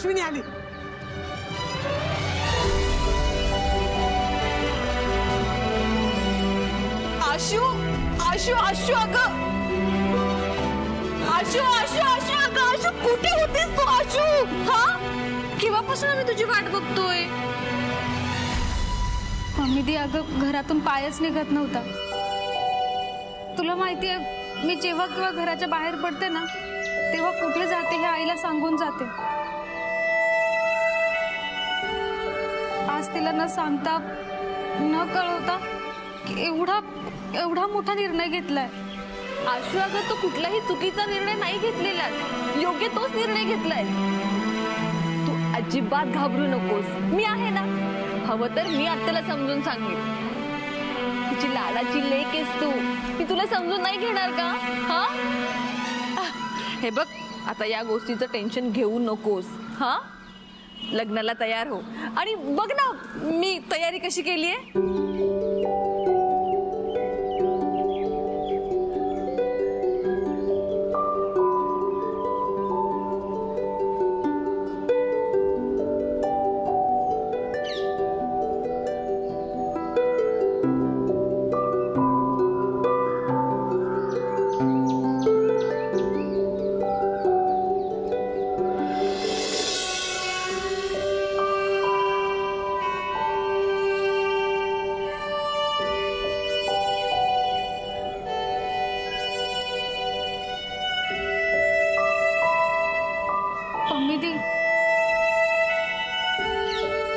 अश्विनी आली. आशू आशू आशू अगं आशू आशू आशू अगं आशू कुठे होतीस तू आशू? हा केव्हापासून आम्ही तुझी वाट बघतोय. मम्मी दी अगं घरातून पायच निघत नव्हता. तुला माहितीये मी जेव्हा केव्हा घराच्या बाहेर पडते ना तेव्हा कुठे जाते हे आईला सांगून जाते. आज तिला न सांगता न कळवता एवढा मोठा निर्णय घेतलाय. आशू अगं तू कुठलाही चुकीचा निर्णय नाही घेतलेला, योग्य तोच निर्णय घेतलाय. तू अजिबात घाबरू नकोस, मी आहे ना. हवं तर मी आत्याला समजून सांगेन. तिची लाडाची लेक आहेस तू, मी तुला समजून नाही घेणार का? हा हे बघ आता या गोष्टीचं टेन्शन घेऊ नकोस. हा लग्नाला तयार हो. आणि बघ ना मी तयारी कशी केली आहे.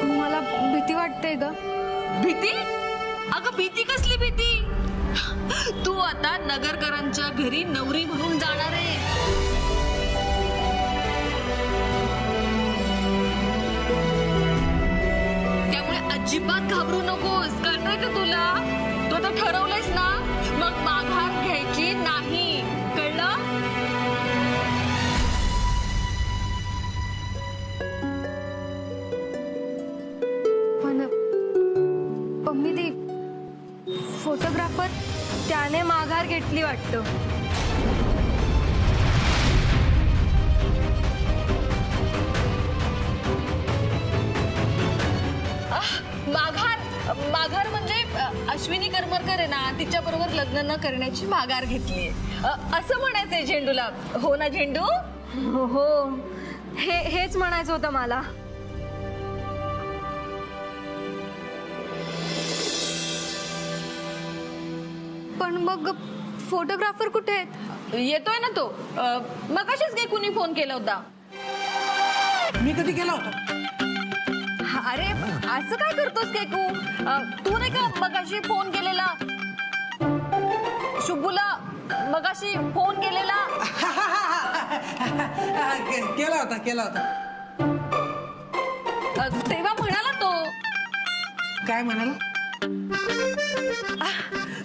मला भीती वाटते ग. भीती? अगं भीती कसली भीती? तू आता नगरकरांच्या घरी नवरी म्हणून जाणार आहे. त्यामुळे अजिबात घाबरू नकोस, कळतंय का तुला? तू आता ठरवलंयस ना, मग माघार घ्यायची नाही, कळलं? मम्मी दी फोटोग्राफर त्याने माघार घेतली वाटतं. माघार म्हणजे अश्विनी करमरकर आहे ना, तिच्या बरोबर लग्न न करण्याची माघार घेतलीये असं म्हणायचंय झेंडूला. हो ना झेंडू? हो हेच म्हणायचं होतं मला. पण मग फोटोग्राफर कुठे आहेत? येतोय ना तो. मगाशीच काही कुणी फोन केला होता. मी कधी केला होता? अरे असं काय करतोस केकू? तू नाही का मगाशी फोन केलेला शुभूला? मगाशी फोन केलेला. केला होता. तेव्हा म्हणाला तो. काय म्हणाला?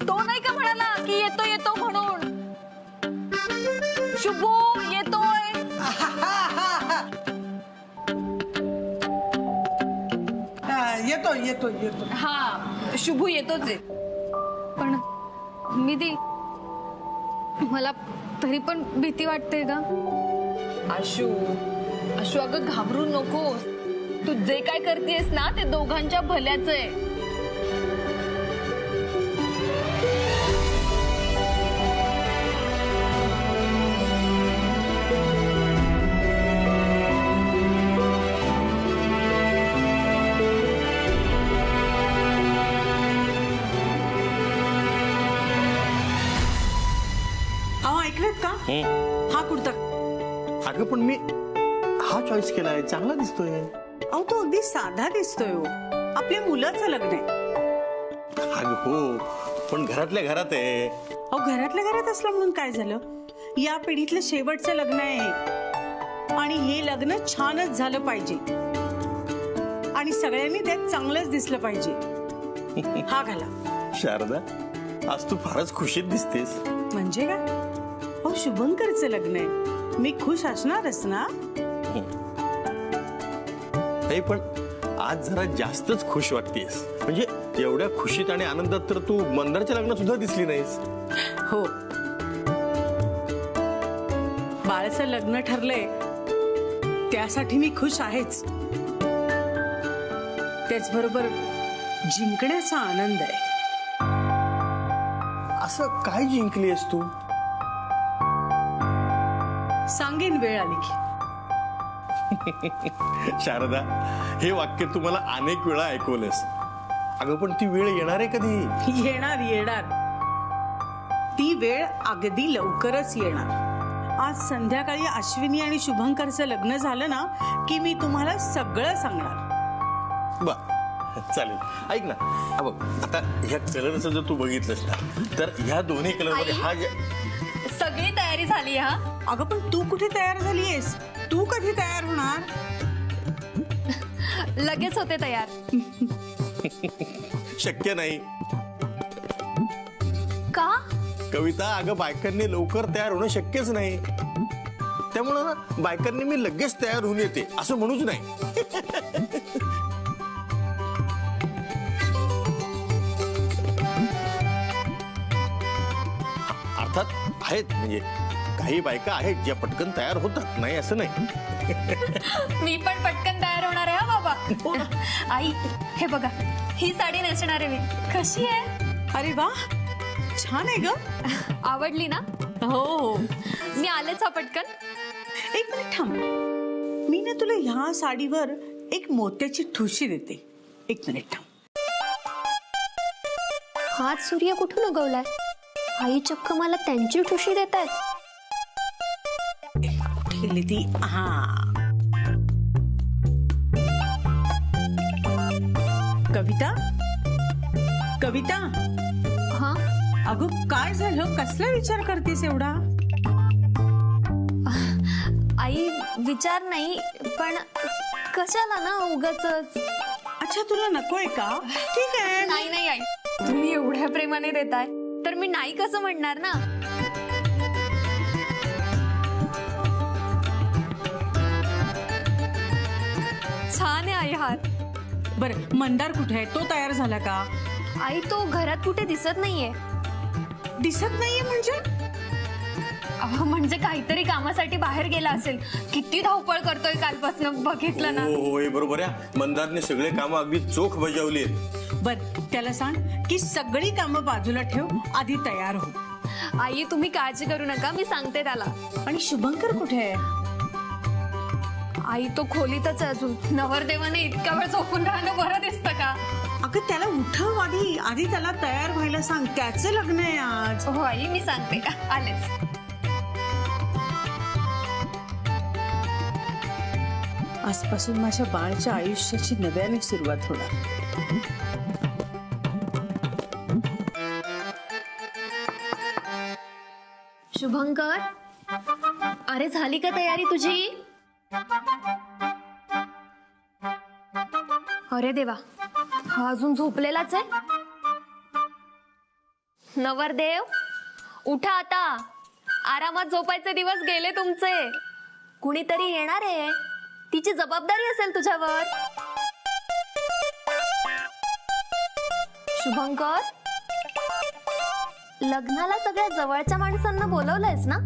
तो नाही का म्हणाला की येतो येतो म्हणून? शुभू येतोय. येतो. हा शुभू येतोच आहे. पण मी दी मला तरी पण भीती वाटते ग. आशू अगं घाबरू नकोस. तू जे काय करतेस ना ते दोघांच्या भल्याच आहे. ऐकलेत का? हा कुर्ता. अगं पण मी हा चॉईस केलाय, चांगला दिसतोय. अहो तो अगदी साधा दिसतोय हो. आपल्या मुलाचं लग्न आहे. अगं हो, पण घरातल्या घरात आहे. अहो घरातल्या घरात असलं म्हणून काय झालं? या पिढीतलं शेवटचं लग्न आहे आणि हे लग्न छानच झालं पाहिजे आणि सगळ्यांनी त्यात चांगलंच दिसलं पाहिजे. हा घाला. शारदा, आज तू फारच खुशीत दिसतेस. म्हणजे काय? अहो शुभंकरचं लग्न आहे, मी खुश असणारच ना. नाही पण आज जरा जास्तच खुश वाटतेस. म्हणजे एवढ्या खुशीत आणि आनंदात तर तू मंदारच्या लग्नात सुद्धा दिसली नाहीस. हो, बाळाचं लग्न ठरलंय त्यासाठी मी खुश आहेच. त्याचबरोबर जिंकण्याचा आनंद आहे. असं काय जिंकलीस तू? सांगेन वेळ आली की. शारदा, हे वाक्य तू मला अनेक वेळा ऐकवलंस. अगं पण ती वेळ येणार आहे कधी? येणार. ती वेळ अगदी लवकरच येणार. आज संध्याकाळी अश्विनी आणि शुभंकरचं लग्न झालं ना की मी तुम्हाला सगळं सांगणार. बर, चालेल. ऐक ना, हा बघ, आता ह्या कलरचं जर तू बघितलंस ना, तर ह्या दोन्ही कलर मध्ये हा सगळी तयारी झाली हा. अगं पण तू कुठे तयार झालीयस? तू कधी तयार होणार? लगेच होते तयार. शक्य नाही. का? कविता, अगं बायकांनी लवकर तयार होणं शक्यच नाही. त्यामुळं ना बायकांनी मी लगेच तयार होऊन येते असं म्हणूच नाही. अर्थात आहेत, म्हणजे काही बायका आहेत ज्या पटकन तयार होतात, नाही असं नाही. मी पण पटकन तयार होणार आहे हा बाबा. आई, हे बघा, ही साडी नेसणार आहे मी. कशी आहे? अरे वा, छान आहे ग. आवडली ना? हो. मी आलेच हा पटकन. एक मिनिट थांब. मी ना तुला ह्या साडीवर एक मोत्याची ठुशी देते. एक मिनिट थांब. हाच सूर्य कुठून उगवलाय? आई चक्क मला त्यांची ठुशी देत आहेत. गेली ती. हा, कविता. कविता, हा, अगं काय झालं? कसला विचार करतेस एवढा? आई विचार नाही, पण कशाला ना उगाचच. अच्छा, तुला नकोय का? ठीक आहे. नाही नाही आई, तुम्ही एवढ्या प्रेमाने देताय तर मी नाही कसं म्हणणार ना. छान आहे आई हार. बरं, मंदार कुठे आहे? तो तयार झाला का? आई तो घरात कुठे दिसत नाहीये. दिसत नाहीये म्हणजे? अहो, म्हणजे काहीतरी कामासाठी बाहेर गेला असेल. किती धावपळ करतोय कालपासून, बघितलं ना. हो, हे बरोबर आहे. मंदारने सगळे कामं अगदी चोख बजावली आहेत. बर, त्याला सांग की सगळी कामं बाजूला ठेव, आधी तयार हो. आई तुम्ही काळजी करू नका, मी सांगते त्याला. आणि शुभंकर कुठे आहे? आई तो खोलीतच आहे अजून. नवरदेवाने इतका वेळ झोपून राहणं बरं दिसतं का? अगं त्याला उठव आधी. आधी त्याला तयार व्हायला सांग. त्याचं लग्न आहे आज. हो आई, मी सांगते. आलेच. आजपासून माझ्या बाळच्या आयुष्याची नव्याने सुरुवात होणार. शुभंकर, अरे झाली का तयारी तुझी? अरे देवा, हा अजून झोपलेलाच आहे. नवरदेव उठा आता. आरामात झोपायचे दिवस गेले तुमचे. कुणीतरी येणार आहे, तिची जबाबदारी असेल तुझ्यावर. शुभंकर, लग्नाला सगळ्या जवळच्या माणसांना बोलवलंयस ना?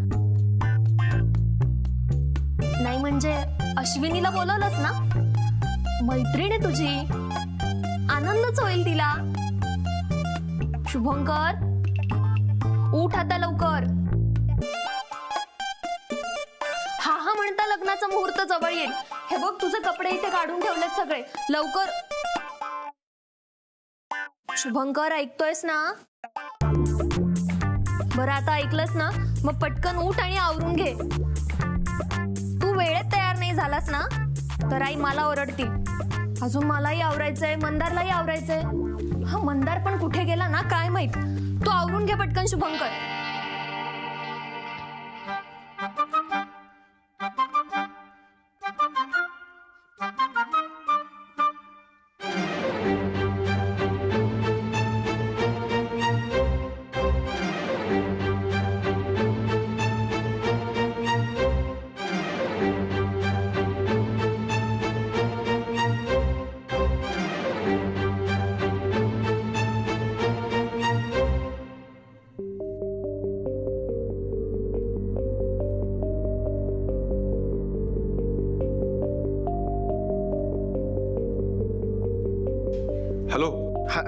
नाही म्हणजे अश्विनीला बोलवलंस ना? मैत्रीण आहे तुझी, आनंदच होईल तिला. शुभंकर, उठ आता लवकर. हा म्हणता लग्नाचा मुहूर्त जवळ येईल. हे बघ, तुझे कपडे इथे काढून ठेवलेत सगळे, लवकर. शुभंकर, ऐकतोयस ना? बरं, आता ऐकलंस ना, मग पटकन उठ आणि आवरून घे. तू वेळेत तयार नाही झालास ना तर आई मला ओरडतील. अजून मलाही आवरायचंय, मंदारलाही आवरायचंय. हा मंदार पण कुठे गेला ना काय माहित. तू आवरून घे पटकन शुभंकर.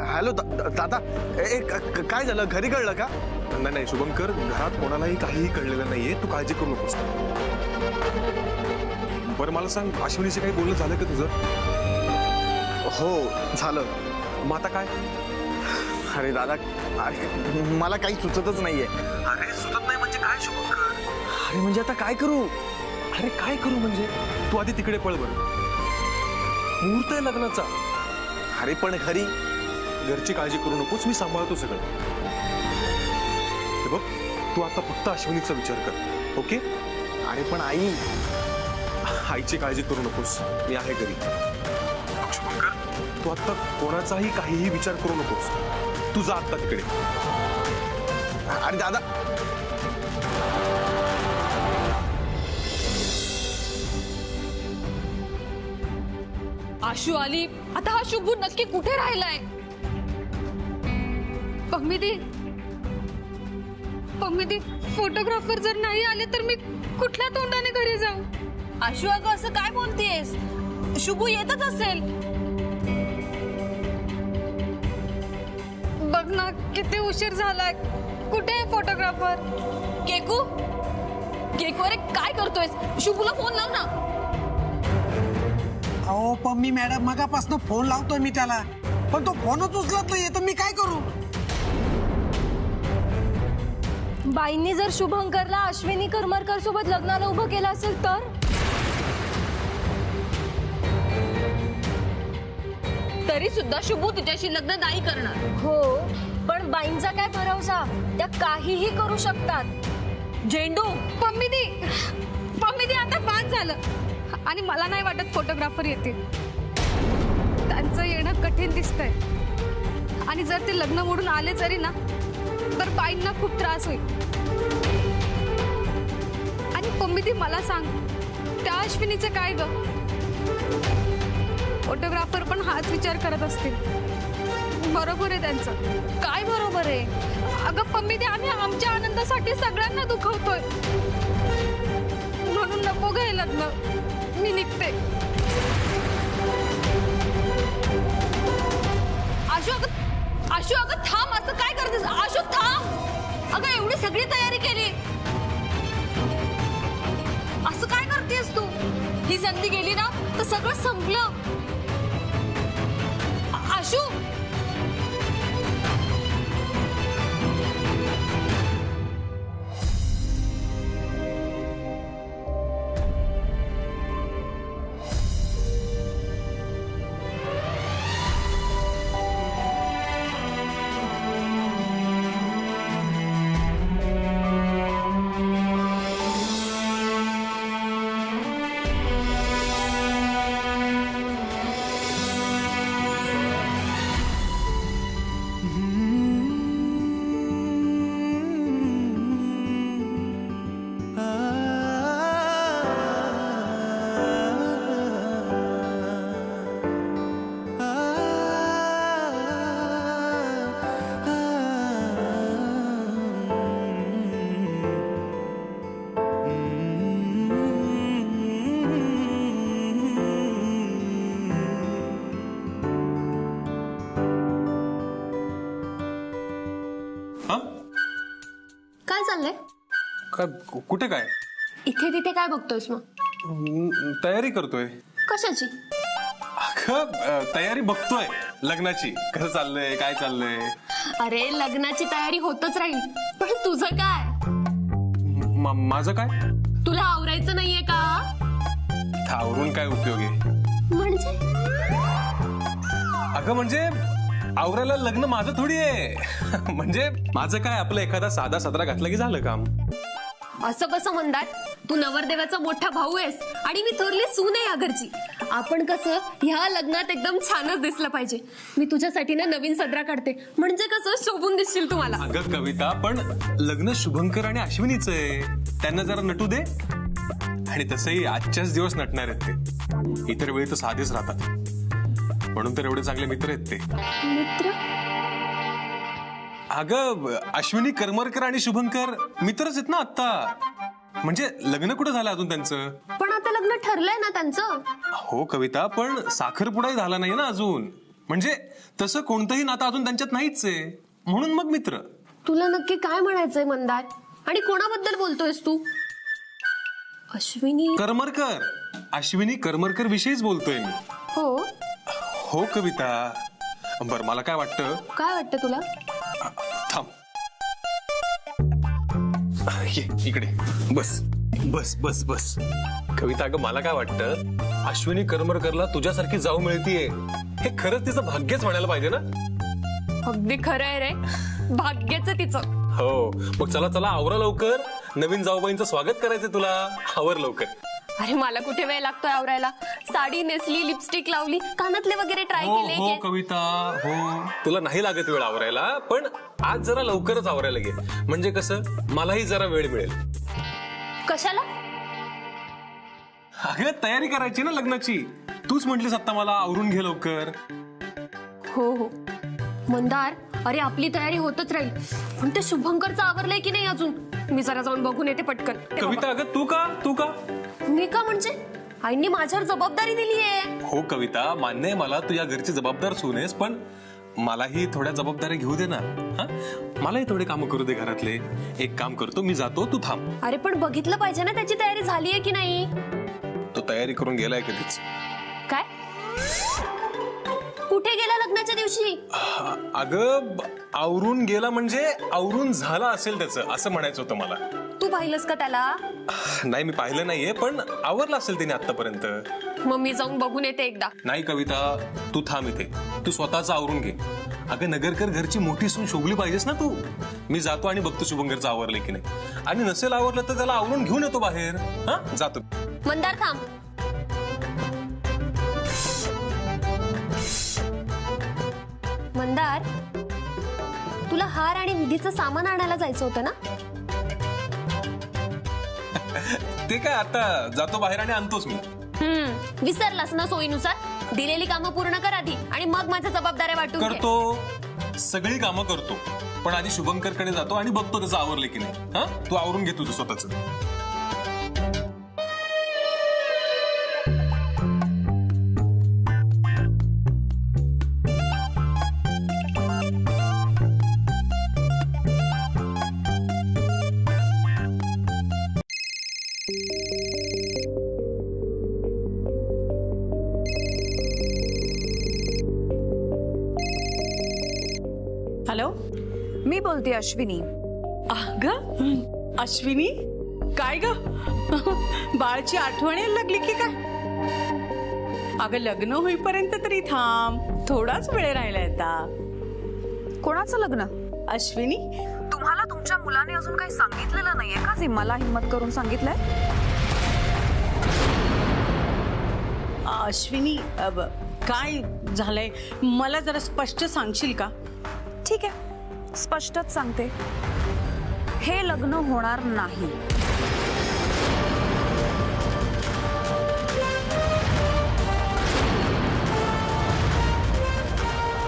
हॅलो दादा, काय झालं? घरी कळलं का? नाही नाही शुभंकर, घरात कोणालाही काहीही कळलेलं नाहीये, तू काळजी करू नकोस. बरं मला सांग, अश्विनीशी काही बोलणं झालं का तुझं? हो झालं. मग आता काय? अरे दादा, मला काही सुचतच नाहीये. अरे सुचत नाही म्हणजे काय शुभंकर? अरे म्हणजे आता काय करू? अरे काय करू म्हणजे? तू आधी तिकडे पळ बरं. मुहूर्त आहे लग्नाचा. अरे पण घरी घरची काळजी करू नकोस, मी सांभाळतो सगळं. हे बघ, तू आता फक्त अश्विनीचा विचार कर, ओके? अरे पण आई, आईची काळजी करू नकोस, मी आहे घरी. शुभंकर, तू आता कोणाचाही काहीही विचार करू नकोस. तू जा आता तिकडे. अरे दादा, आशू आली, आता हा शुभू नक्की कुठे राहिलाय? पम्मिदी, फोटोग्राफर जर नाही आले तर मी कुठल्या तोंडाने घरी जाऊ? आशू अगं असं काय बोलतेस? शुभू येतच असेल. बघ ना किती उशीर झालाय. कुठे आहे फोटोग्राफर? केकू केकू, अरे काय करतोयस? शुभूला फोन लाव ना. अहो पम्मी मॅडम, मगापासून फोन लावतोय मी त्याला, पण तो फोनच उचलत नाहीये, तर मी काय करू? बाईंनी जर शुभंकरला अश्विनी करमरकर सोबत लग्नाला उभं केलं असेल तर? तरी सुद्धा शुभू तिच्याशी लग्न नाही करणार. हो, पण बाईंचा काय भरवसा? त्या काहीही करू शकतात. झेंडू, पम्मिदी आता बाद झालं. आणि मला नाही वाटत फोटोग्राफर येतील. त्यांचं येणं कठीण दिसतंय. आणि जर ते लग्न मोडून आले जरी ना, तर बाईंना खूप त्रास होईल. आणि पम्मिदी मला सांग, त्या अश्विनीचं काय ग? फोटोग्राफर पण हाच विचार करत असतील. बरोबर आहे त्यांचं. काय बरोबर आहे? अगं पम्मिदी, आम्ही आमच्या आनंदासाठी सगळ्यांना दुखवतोय. म्हणून नको ग हे लग्न. मी निघते. आशू अगं थांब, असं काय करतेस? आशू थांब. अगं एवढी सगळी तयारी केली, असं काय करतेस तू? ही संधी गेली ना तर सगळं संपलं. आशू, काय चाललंय? काय कुठे काय? इथे तिथे काय बघतोयस मग? तयारी करतोय. कशाची? अगं तयारी बघतोय लग्नाची. कसं चाललंय, काय चाललंय? अरे लग्नाची तयारी होतच राहील, पण तुझं काय? माझं काय? तुला आवरायचं नाहीये का? आवरून काय उपयोग आहे? म्हणजे अगं म्हणजे आवरायला लग्न माझं थोडी आहे. म्हणजे माझं काय, आपलं एखादा साधा सदरा घातला की झालं काम. असं कसं म्हणतात? तू नवरदेवाचा मोठा भाऊ आहेस आणि मी थोरली सून आहे या घरची. आपण कसं ह्या लग्नात एकदम छानच दिसलं पाहिजे. मी तुझ्यासाठी ना नवीन सदरा काढते, म्हणजे कसं शोभून दिसशील तुम्हाला. अगं कविता, पण लग्न शुभंकर आणि अश्विनीचं आहे, त्यांना जरा नटू दे. आणि तसंही आजच्याच दिवस नटणार आहेत ते. इतर वेळी तर साधेच राहतात, म्हणून तर एवढे चांगले मित्र आहेत ते. मित्र? अगं अश्विनी करमरकर आणि शुभंकर मित्रच आहेत ना आता. म्हणजे लग्न कुठं झालं अजून त्यांचं? पण आता लग्न ठरलंय ना त्यांचं. हो कविता, पण साखरपुडाही झाला नाही ना अजून. म्हणजे तसं कोणतंही नातं अजून त्यांच्यात नाहीच आहे, म्हणून मग मित्र. तुला नक्की काय म्हणायचंय मंदार? आणि कोणाबद्दल बोलतोयस तू? अश्विनी? करमरकर, अश्विनी करमरकर विषयीच बोलतोय मी. हो. हो कविता. बर, मला काय वाटतं, काय वाटतं तुला? थांब, ये इकडे बस बस बस बस. कविता, अगं मला काय वाटतं, अश्विनी करमरकरला तुझ्यासारखी जाऊ मिळतीये हे खरंच तिचं भाग्यच म्हणायला पाहिजे ना. अगदी खरं आहे रे, भाग्याचं तिचं. हो, मग चला चला आवरा लवकर, नवीन जाऊबाईंचं स्वागत करायचंय तुला. आवर लवकर. अरे मला कुठे वेळ लागतोय आवरायला? साडी नेसली, लिपस्टिक लावली, कानातले वगैरे ट्राय हो केले. हो कविता, हो तुला नाही लागत वेळ आवरायला, पण आज जरा लवकरच आवरायला घे, म्हणजे कसं मलाही जरा वेळ मिळेल. कशाला? अगं तयारी करायची ना लग्नाची. तूच म्हटलीस आता मला आवरून घे लवकर. हो हो मंदार, अरे आपली तयारी होतच राहील, पण ते शुभंकरचं आवरलंय की नाही अजून? मी जरा जाऊन बघून येते पटकन. कविता, अगं तू का मी का म्हणजे? आईंनी माझ्यावर जबाबदारी दिली आहे. हो कविता, मान्य आहे मला तू या घरची जबाबदार सून आहेस, पण मलाही थोड्या जबाबदाऱ्या घेऊ दे ना. हा, मलाही थोडे काम करू दे घरातले. एक काम करतो, मी जातो, तू थांब. अरे पण बघितलं पाहिजे ना त्याची तयारी झाली आहे की नाही. तो तयारी करून गेलाय कधीच. काय? कुठे गेला लग्नाच्या दिवशी? अगं आवरून गेला म्हणजे आवरून झाला असेल त्याचं, असं म्हणायचं होतं मला. तू पाहिलंस का त्याला? नाही, मी पाहिलं नाहीये, पण आवरलं असेल त्याने आतापर्यंत. मग मी जाऊन बघून येते एकदा. नाही कविता, तू थांब इथे, तू स्वतःच आवरून घे. अगं नगरकर घरची मोठी सून शोभली पाहिजेस ना तू. मी जातो आणि बघतो शुभंकरचं आवरलंय की नाही, आणि नसेल आवरलं तर त्याला आवरून घेऊन येतो बाहेर. हा, जातो. मंदार थांब. मंदार, तुला हार आणि विधीचं सामान आणायला जायचं होतं ना? ते काय, आता जातो बाहेर आणि आणतोच मी. विसरलास ना सोयीनुसार? दिलेली कामं पूर्ण कर आधी आणि मग माझ्या जबाबदाऱ्या वाटून घे. करतो, सगळी कामं करतो, पण आधी शुभंकरकडे जातो आणि बघतो त्याचं आवरलंय की नाही. हा, तू आवरून घे तुझं स्वतःच. हॅलो, मी बोलते अश्विनी. अगं अश्विनी, काय ग बाळची आठवण यायला लागली की काय? अगं लग्न होईपर्यंत तरी थांब, थोडाच वेळ राहिलाय आता. कोणाचं लग्न? अश्विनी, तुम्हाला तुमच्या मुलाने अजून काही सांगितलेलं नाहीये का, जे मला हिम्मत करून सांगितलंय? अश्विनी, काय झालंय मला जरा स्पष्ट सांगशील का? ठीक आहे, स्पष्टच सांगते, हे लग्न होणार नाही.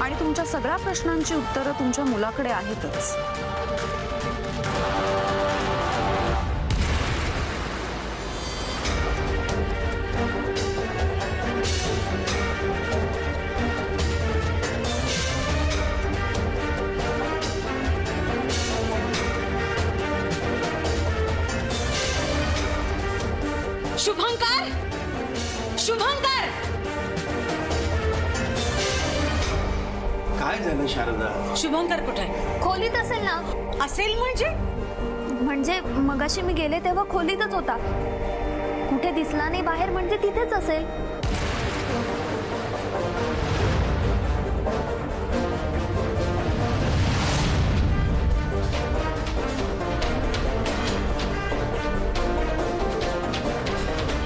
आणि तुमच्या सगळ्या प्रश्नांची उत्तरं तुमच्या मुलाकडे आहेतच. शुभंकर, शुभंकर! काय झालं शारदा? शुभंकर कुठे आहे? खोलीत असेल ना? असेल म्हणजे मगाशी मी गेले तेव्हा खोलीतच होता. कुठे दिसला नाही बाहेर, म्हणजे तिथेच असेल.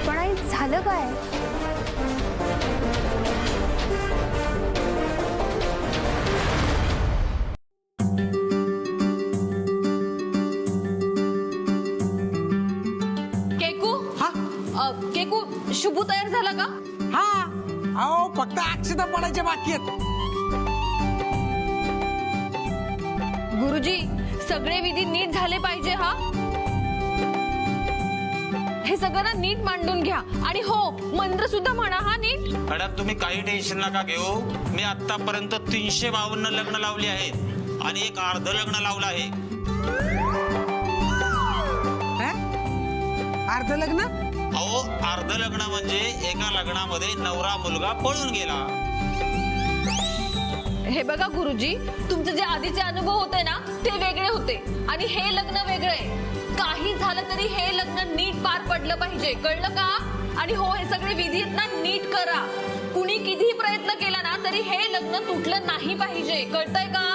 पण आई, झालं काय? केकू, शुभू तयार झाला का? हा, अहो फक्त अक्षता पडायचे बाकी आहेत. गुरुजी, सगळे विधी नीट झाले पाहिजे. हा हे सगळं ना नीट मांडून घ्या आणि हो मंत्र सुद्धा म्हणा हा नीट. मॅडम तुम्ही काही टेन्शन नका घेऊ. मी आतापर्यंत 352 लग्न लावली आहेत आणि एक अर्ध लग्न लावलं आहे. अर्ध लग्न? अहो अर्ध लग्न म्हणजे एका लग्नामध्ये नवरा मुलगा पळून गेला. हे बघा गुरुजी, तुमचे जे आधीचे अनुभव होते ना ते वेगळे होते आणि हे लग्न वेगळे. काही झालं तरी हे लग्न नीट पार पडलं पाहिजे, कळलं का? आणि हो हे सगळे विधी आहेत ना नीट करा. कुणी कितीही प्रयत्न केला ना तरी हे लग्न तुटलं नाही पाहिजे, कळतंय का?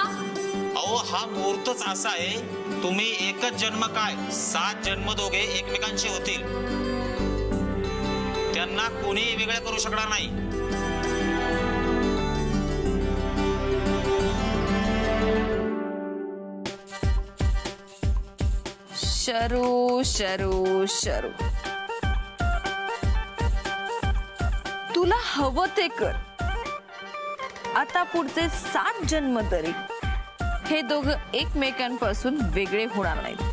अहो हा मुहूर्तच असा आहे, तुम्ही एकच जन्म काय 7 जन्म दोघे एकमेकांशी होतील. त्यांना कोणी वेगळं करू शकणार नाही. शरू शरू शरू, तुला हवं ते कर. आता पुढचे 7 जन्म तरी हे दोघं एकमेकांपासून वेगळे होणार नाहीत.